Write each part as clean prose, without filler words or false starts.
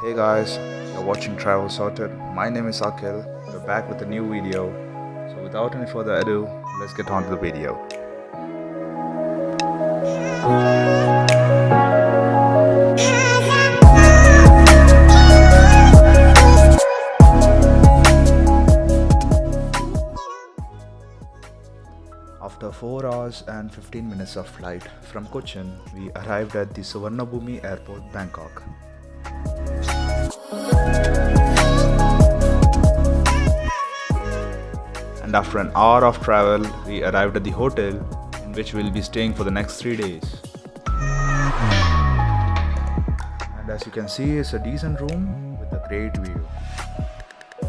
Hey guys, you're watching Travel Sorted. My name is Akhil. We're back with a new video. So without any further ado, let's get on to the video. After 4 hours and 15 minutes of flight from Cochin, we arrived at the Suvarnabhumi Airport, Bangkok. And after an hour of travel, we arrived at the hotel in which we'll be staying for the next 3 days. And as you can see, it's a decent room with a great view.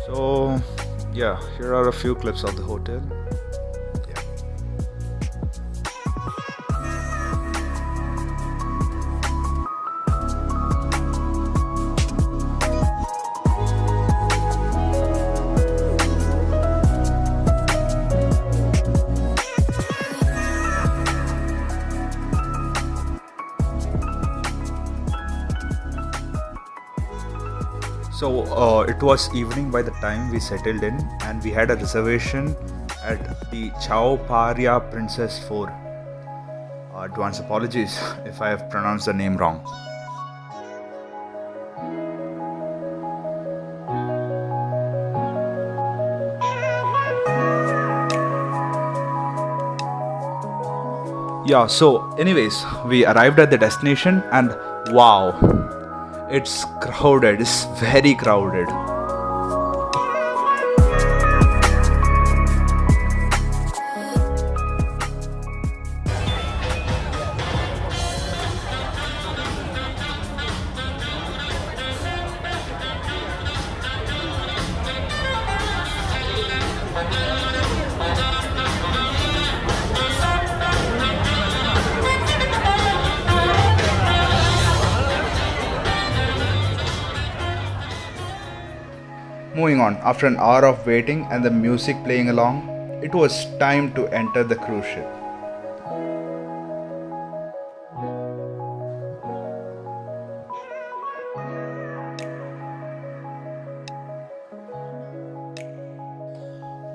So yeah, here are a few clips of the hotel. So it was evening by the time we settled in, and we had a reservation at the Chao Phraya Princess 4. Advance apologies if I have pronounced the name wrong. Yeah, so anyways, we arrived at the destination and wow, it's crowded, it's very crowded. Moving on, after an hour of waiting and the music playing along, it was time to enter the cruise ship.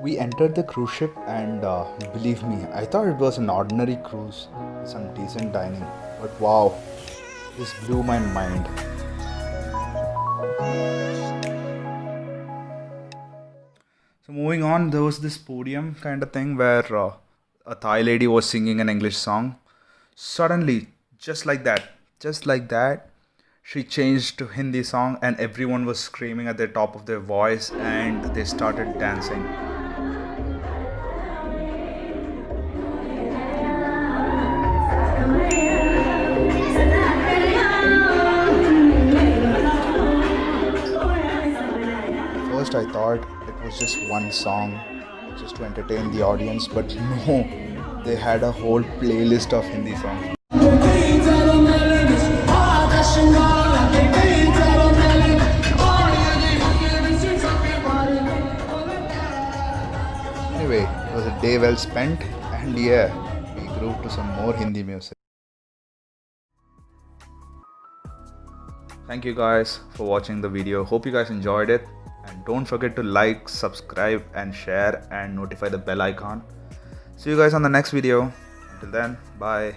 We entered the cruise ship and believe me, I thought it was an ordinary cruise with some decent dining. But wow, this blew my mind. So moving on, there was this podium kind of thing where a Thai lady was singing an English song. Suddenly, just like that, she changed to Hindi song and everyone was screaming at the top of their voice and they started dancing. First I thought it was just one song just to entertain the audience, but no, they had a whole playlist of Hindi songs. Anyway, it was a day well spent, and yeah, we grew to some more Hindi music. Thank you guys for watching the video. Hope you guys enjoyed it. And don't forget to like, subscribe and share and notify the bell icon. See you guys on the next video. Until then, bye.